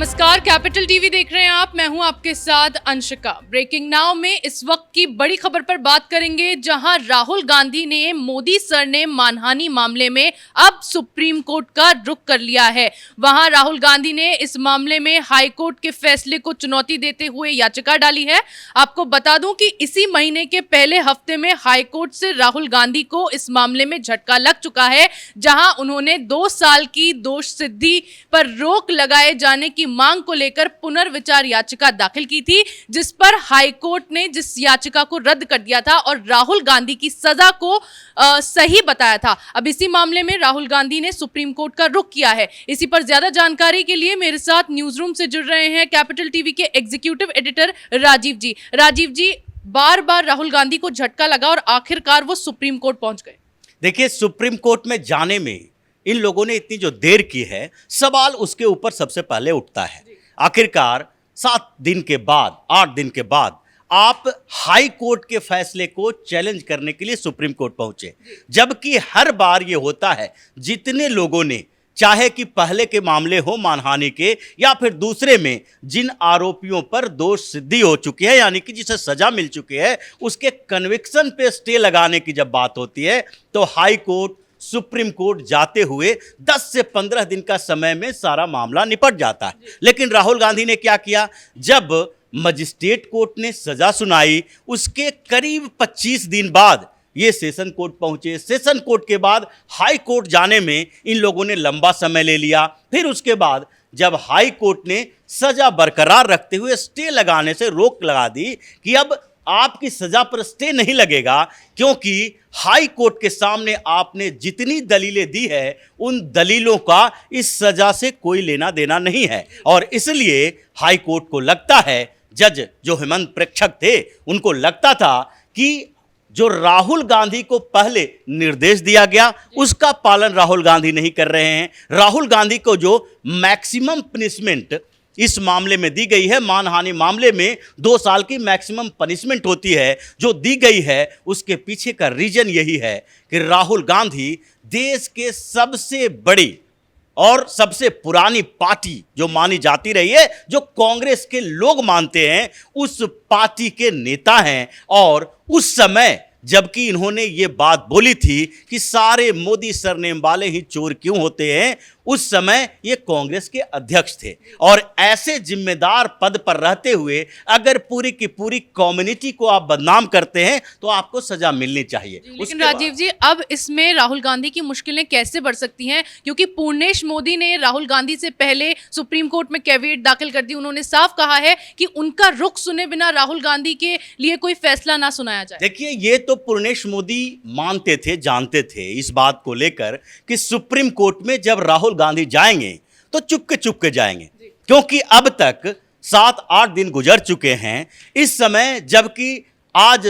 नमस्कार, capital TV देख रहे हैं आप। मैं हूं आपके साथ अंशिका। ब्रेकिंग नाउ में इस वक्त की बड़ी खबर पर बात करेंगे, जहां राहुल गांधी ने मोदी सर ने मानहानि मामले में अब सुप्रीम कोर्ट का रुख कर लिया है। वहां राहुल गांधी ने इस मामले में हाई कोर्ट के फैसले को चुनौती देते हुए याचिका डाली है। आपको बता दूं कि इसी महीने के पहले हफ्ते में हाई कोर्ट से राहुल गांधी को इस मामले में झटका लग चुका है, जहां उन्होंने 2 साल की दोष सिद्धि पर रोक लगाए जाने की मांग को लेकर पुनर्विचार याचिका दाखिल की थी, जिस पर हाई कोर्ट ने जिस याचिका को रद्द कर दिया था और राहुल गांधी की सजा को सही बताया था। अब इसी मामले में राहुल गांधी ने सुप्रीम कोर्ट का रुख किया है। इसी पर ज्यादा जानकारी के लिए मेरे साथ न्यूज रूम से जुड़ रहे हैं कैपिटल टीवी के एग्जीक्यूटिव एडिटर राजीव जी। राजीव जी, बार बार राहुल गांधी को झटका लगा और आखिरकार वो सुप्रीम कोर्ट पहुंच गए। देखिए, सुप्रीम कोर्ट में जाने में इन लोगों ने इतनी जो देर की है, सवाल उसके ऊपर सबसे पहले उठता है। आखिरकार 7 दिन के बाद, 8 दिन के बाद आप हाई कोर्ट के फैसले को चैलेंज करने के लिए सुप्रीम कोर्ट पहुंचे, जबकि हर बार ये होता है, जितने लोगों ने, चाहे कि पहले के मामले हो मानहानि के या फिर दूसरे में जिन आरोपियों पर दोष सिद्धि हो चुकी है, यानी कि जिसे सजा मिल चुकी है, उसके कन्विक्शन पे स्टे लगाने की जब बात होती है तो हाई कोर्ट, सुप्रीम कोर्ट जाते हुए 10 से 15 दिन का समय में सारा मामला निपट जाता है। लेकिन राहुल गांधी ने क्या किया, जब मजिस्ट्रेट कोर्ट ने सजा सुनाई, उसके करीब 25 दिन बाद ये सेशन कोर्ट पहुंचे। सेशन कोर्ट के बाद हाई कोर्ट जाने में इन लोगों ने लंबा समय ले लिया। फिर उसके बाद जब हाई कोर्ट ने सजा बरकरार रखते हुए स्टे लगाने से रोक लगा दी कि अब आपकी सजा पर स्टे नहीं लगेगा, क्योंकि हाई कोर्ट के सामने आपने जितनी दलीलें दी है उन दलीलों का इस सजा से कोई लेना देना नहीं है। और इसलिए हाई कोर्ट को लगता है, जज जो हेमंत प्रेक्षक थे, उनको लगता था कि जो राहुल गांधी को पहले निर्देश दिया गया उसका पालन राहुल गांधी नहीं कर रहे हैं। राहुल गांधी को जो मैक्सिमम पनिशमेंट इस मामले में दी गई है, मानहानि मामले में 2 साल की मैक्सिमम पनिशमेंट होती है, जो दी गई है, उसके पीछे का रीजन यही है कि राहुल गांधी देश के सबसे बड़ी और सबसे पुरानी पार्टी जो मानी जाती रही है, जो कांग्रेस के लोग मानते हैं, उस पार्टी के नेता हैं। और उस समय जबकि इन्होंने ये बात बोली थी कि सारे मोदी सरनेम वाले ही चोर क्यों होते हैं, उस समय ये कांग्रेस के अध्यक्ष थे। और ऐसे जिम्मेदार पद पर रहते हुए अगर पूरी की पूरी कम्युनिटी को आप बदनाम करते हैं तो आपको सजा मिलनी चाहिए। लेकिन राजीव जी, अब इसमें राहुल गांधी की मुश्किलें कैसे बढ़ सकती हैं, क्योंकि पूर्णेश मोदी ने राहुल गांधी से पहले सुप्रीम कोर्ट में कैविएट दाखिल कर दी। उन्होंने साफ कहा है कि उनका रुख सुने बिना राहुल गांधी के लिए कोई फैसला ना सुनाया जाए। देखिए, ये तो पूर्णेश मोदी मानते थे, जानते थे इस बात को लेकर कि सुप्रीम कोर्ट में जब राहुल गांधी जाएंगे तो चुपके जाएंगे, क्योंकि अब तक 7-8 दिन गुजर चुके हैं इस समय, जबकि आज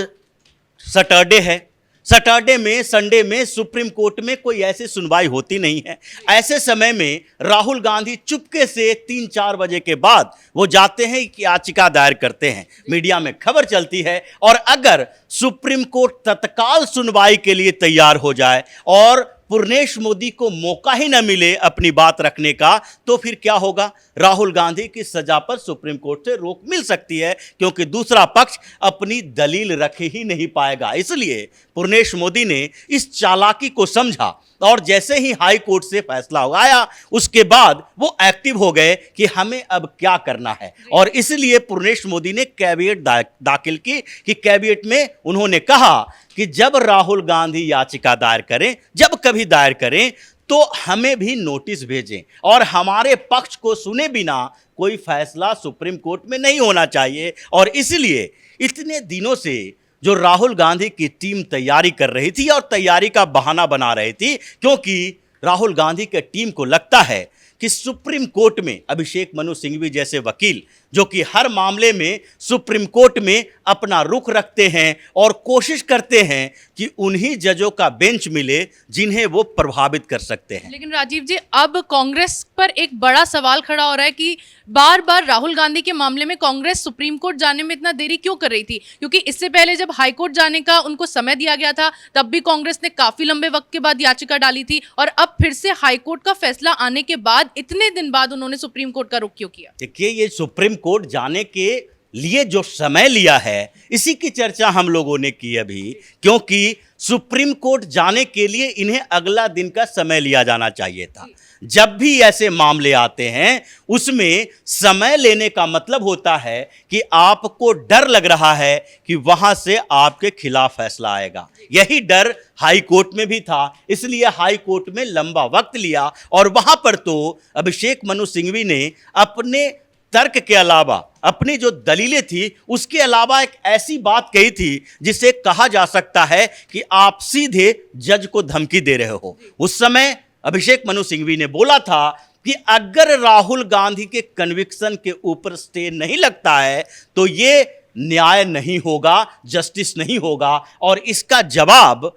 सैटरडे है। सैटरडे में, संडे में सुप्रीम कोर्ट में कोई ऐसी सुनवाई होती नहीं है। ऐसे समय में राहुल गांधी चुपके से 3-4 बजे के बाद वो जाते हैं कि याचिका दायर करते हैं, मीडिया में खबर चलती है। और अगर सुप्रीम कोर्ट तत्काल सुनवाई के लिए तैयार हो जाए और पूर्णेश मोदी को मौका ही न मिले अपनी बात रखने का, तो फिर क्या होगा, राहुल गांधी की सजा पर सुप्रीम कोर्ट से रोक मिल सकती है, क्योंकि दूसरा पक्ष अपनी दलील रख ही नहीं पाएगा। इसलिए पूर्णेश मोदी ने इस चालाकी को समझा और जैसे ही हाई कोर्ट से फैसला आया, उसके बाद वो एक्टिव हो गए कि हमें अब क्या करना है। और इसलिए पूर्णेश मोदी ने कैविएट दाखिल की कि कैविएट में उन्होंने कहा कि जब राहुल गांधी याचिका दायर करें, जब कभी दायर करें, तो हमें भी नोटिस भेजें और हमारे पक्ष को सुने बिना कोई फैसला सुप्रीम कोर्ट में नहीं होना चाहिए। और इसलिए इतने दिनों से जो राहुल गांधी की टीम तैयारी कर रही थी और तैयारी का बहाना बना रही थी, क्योंकि राहुल गांधी के टीम को लगता है कि सुप्रीम कोर्ट में अभिषेक मनु सिंघवी जैसे वकील, जो कि हर मामले में सुप्रीम कोर्ट में अपना रुख रखते हैं और कोशिश करते हैं कि उन्हीं जजों का बेंच मिले जिन्हें वो प्रभावित कर सकते हैं। लेकिन राजीव जी, अब कांग्रेस पर एक बड़ा सवाल खड़ा हो रहा है कि बार बार राहुल गांधी के मामले में कांग्रेस सुप्रीम कोर्ट जाने में इतना देरी क्यों कर रही थी? क्योंकि इससे पहले जब हाई कोर्ट जाने का उनको समय दिया गया था तब भी कांग्रेस ने काफी लंबे वक्त के बाद याचिका डाली थी, और अब फिर से हाई कोर्ट का फैसला आने के बाद इतने दिन बाद उन्होंने सुप्रीम कोर्ट का रुख क्यों किया? देखिए, ये सुप्रीम कोर्ट जाने के लिए जो समय लिया है इसी की चर्चा हम लोगों ने की अभी, क्योंकि सुप्रीम कोर्ट जाने के लिए इन्हें अगला दिन का समय लिया जाना चाहिए था। जब भी ऐसे मामले आते हैं उसमें समय लेने का मतलब होता है कि आपको डर लग रहा है कि वहां से आपके खिलाफ फैसला आएगा। यही डर हाई कोर्ट में भी था, इसलिए हाई कोर्ट में लंबा वक्त लिया, और वहां पर तो अभिषेक मनु सिंघवी ने अपने तर्क के अलावा अपनी जो दलीलें थी उसके अलावा एक ऐसी बात कही थी जिसे कहा जा सकता है कि आप सीधे जज को धमकी दे रहे हो। उस समय अभिषेक मनु सिंघवी ने बोला था कि अगर राहुल गांधी के कन्विक्शन के ऊपर स्टे नहीं लगता है तो ये न्याय नहीं होगा, जस्टिस नहीं होगा। और इसका जवाब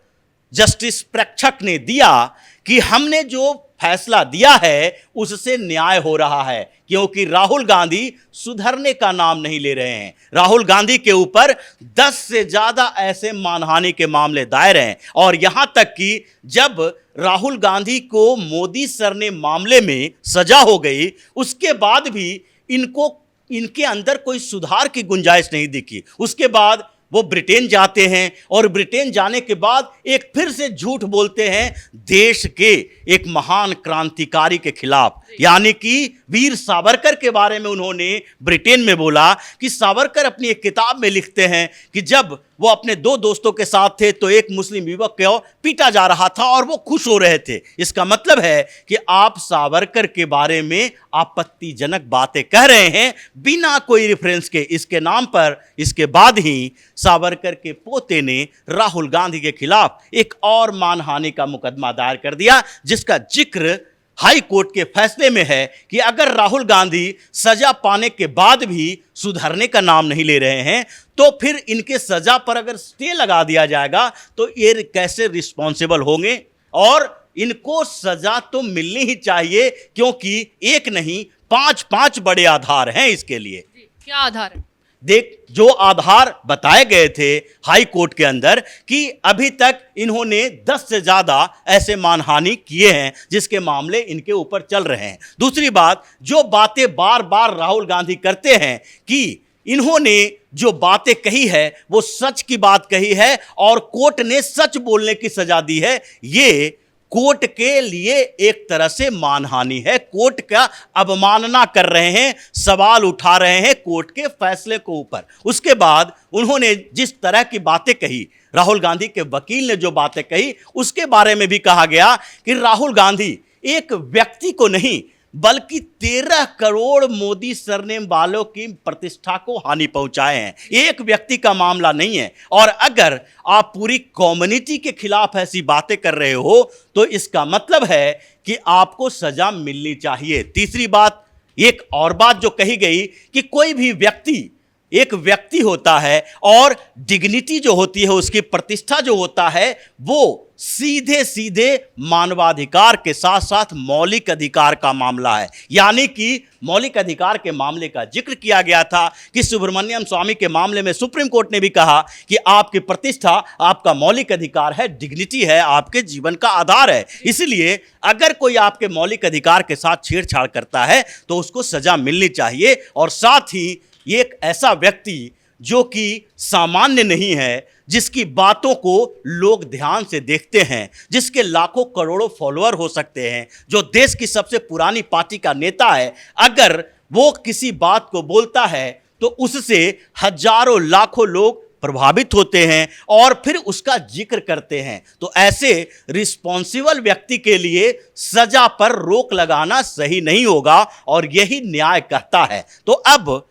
जस्टिस प्रेक्षक ने दिया कि हमने जो फैसला दिया है उससे न्याय हो रहा है, क्योंकि राहुल गांधी सुधरने का नाम नहीं ले रहे हैं। राहुल गांधी के ऊपर 10 से ज्यादा ऐसे मानहानि के मामले दायर हैं, और यहां तक कि जब राहुल गांधी को मोदी सर ने मामले में सजा हो गई उसके बाद भी इनके अंदर कोई सुधार की गुंजाइश नहीं दिखी। उसके बाद वो ब्रिटेन जाते हैं, और ब्रिटेन जाने के बाद एक फिर से झूठ बोलते हैं देश के एक महान क्रांतिकारी के खिलाफ, यानी कि वीर सावरकर के बारे में उन्होंने ब्रिटेन में बोला कि सावरकर अपनी एक किताब में लिखते हैं कि जब वो अपने 2 दोस्तों के साथ थे तो एक मुस्लिम युवक को पीटा जा रहा था और वो खुश हो रहे थे। इसका मतलब है कि आप सावरकर के बारे में आपत्तिजनक बातें कह रहे हैं बिना कोई रेफरेंस के। इसके नाम पर इसके बाद ही सावरकर के पोते ने राहुल गांधी के खिलाफ एक और मानहानि का मुकदमा दायर कर दिया, जिसका जिक्र हाई कोर्ट के फैसले में है कि अगर राहुल गांधी सजा पाने के बाद भी सुधरने का नाम नहीं ले रहे हैं तो फिर इनके सजा पर अगर स्टे लगा दिया जाएगा तो ये कैसे रिस्पॉन्सिबल होंगे, और इनको सजा तो मिलनी ही चाहिए, क्योंकि एक नहीं 5 बड़े आधार हैं इसके लिए। क्या आधार है? देख, जो आधार बताए गए थे हाई कोर्ट के अंदर कि अभी तक इन्होंने 10 से ज्यादा ऐसे मानहानि किए हैं जिसके मामले इनके ऊपर चल रहे हैं। दूसरी बात, जो बातें बार बार राहुल गांधी करते हैं कि इन्होंने जो बातें कही है वो सच की बात कही है और कोर्ट ने सच बोलने की सजा दी है, ये कोर्ट के लिए एक तरह से मानहानि है। कोर्ट का अवमानना कर रहे हैं, सवाल उठा रहे हैं कोर्ट के फैसले को ऊपर। उसके बाद उन्होंने जिस तरह की बातें कही, राहुल गांधी के वकील ने जो बातें कही उसके बारे में भी कहा गया कि राहुल गांधी एक व्यक्ति को नहीं बल्कि 13 करोड़ मोदी सरनेम वालों की प्रतिष्ठा को हानि पहुंचाए हैं। एक व्यक्ति का मामला नहीं है, और अगर आप पूरी कम्युनिटी के खिलाफ ऐसी बातें कर रहे हो तो इसका मतलब है कि आपको सजा मिलनी चाहिए। तीसरी बात, एक और बात जो कही गई कि कोई भी व्यक्ति एक व्यक्ति होता है और डिग्निटी जो होती है, उसकी प्रतिष्ठा जो होता है, वो सीधे सीधे मानवाधिकार के साथ साथ मौलिक अधिकार का मामला है। यानी कि मौलिक अधिकार के मामले का जिक्र किया गया था कि सुब्रमण्यम स्वामी के मामले में सुप्रीम कोर्ट ने भी कहा कि आपकी प्रतिष्ठा आपका मौलिक अधिकार है, डिग्निटी है, आपके जीवन का आधार है। इसलिए अगर कोई आपके मौलिक अधिकार के साथ छेड़छाड़ करता है तो उसको सजा मिलनी चाहिए। और साथ ही एक ऐसा व्यक्ति जो कि सामान्य नहीं है, जिसकी बातों को लोग ध्यान से देखते हैं, जिसके लाखों करोड़ों फॉलोअर हो सकते हैं, जो देश की सबसे पुरानी पार्टी का नेता है, अगर वो किसी बात को बोलता है तो उससे हजारों लाखों लोग प्रभावित होते हैं और फिर उसका जिक्र करते हैं। तो ऐसे रिस्पॉन्सिबल व्यक्ति के लिए सजा पर रोक लगाना सही नहीं होगा, और यही न्याय कहता है। तो अब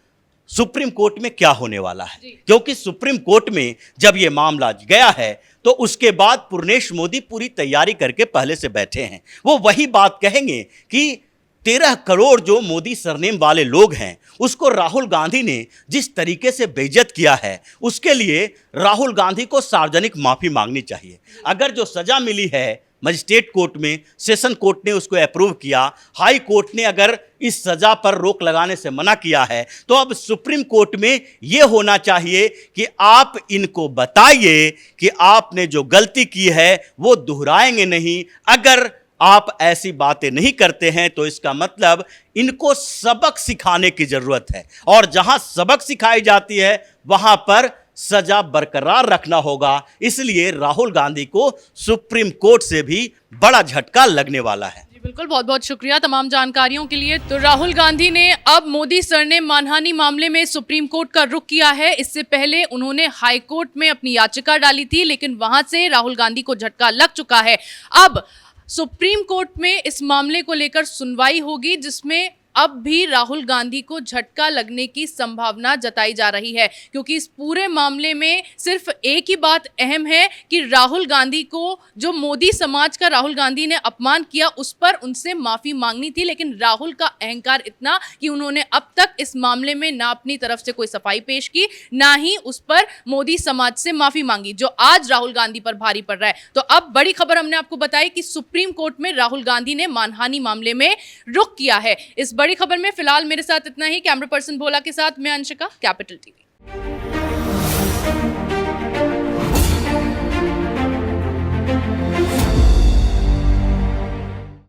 सुप्रीम कोर्ट में क्या होने वाला है, क्योंकि सुप्रीम कोर्ट में जब यह मामला गया है तो उसके बाद पूर्णेश मोदी पूरी तैयारी करके पहले से बैठे हैं। वो वही बात कहेंगे कि 13 करोड़ जो मोदी सरनेम वाले लोग हैं उसको राहुल गांधी ने जिस तरीके से बेइज्जत किया है उसके लिए राहुल गांधी को सार्वजनिक माफी मांगनी चाहिए। अगर जो सजा मिली है मजिस्ट्रेट कोर्ट में, सेशन कोर्ट ने उसको अप्रूव किया, हाई कोर्ट ने अगर इस सज़ा पर रोक लगाने से मना किया है, तो अब सुप्रीम कोर्ट में ये होना चाहिए कि आप इनको बताइए कि आपने जो गलती की है वो दोहराएंगे नहीं। अगर आप ऐसी बातें नहीं करते हैं तो इसका मतलब इनको सबक सिखाने की जरूरत है, और जहां सबक सिखाई जाती है वहां पर सजा बरकरार रखना होगा। इसलिए राहुल गांधी को सुप्रीम कोर्ट से भी बड़ा झटका लगने वाला है। जी बिल्कुल, बहुत बहुत शुक्रिया तमाम जानकारियों के लिए। तो राहुल गांधी ने अब मोदी सर ने मानहानि मामले में सुप्रीम कोर्ट का रुख किया है। इससे पहले उन्होंने हाई कोर्ट में अपनी याचिका डाली थी, लेकिन वहां से राहुल गांधी को झटका लग चुका है। अब सुप्रीम कोर्ट में इस मामले को लेकर सुनवाई होगी, जिसमें अब भी राहुल गांधी को झटका लगने की संभावना जताई जा रही है, क्योंकि इस पूरे मामले में सिर्फ एक ही बात अहम है कि राहुल गांधी को जो मोदी समाज का राहुल गांधी ने अपमान किया उस पर उनसे माफी मांगनी थी। लेकिन राहुल का अहंकार इतना कि उन्होंने अब तक इस मामले में ना अपनी तरफ से कोई सफाई पेश की, ना ही उस पर मोदी समाज से माफी मांगी, जो आज राहुल गांधी पर भारी पड़ रहा है। तो अब बड़ी खबर हमने आपको बताई कि सुप्रीम कोर्ट में राहुल गांधी ने मानहानि मामले में रुख किया है। इस बड़ी खबर में फिलहाल मेरे साथ इतना ही। कैमरा पर्सन भोला के साथ मैं अंशिका, कैपिटल टीवी।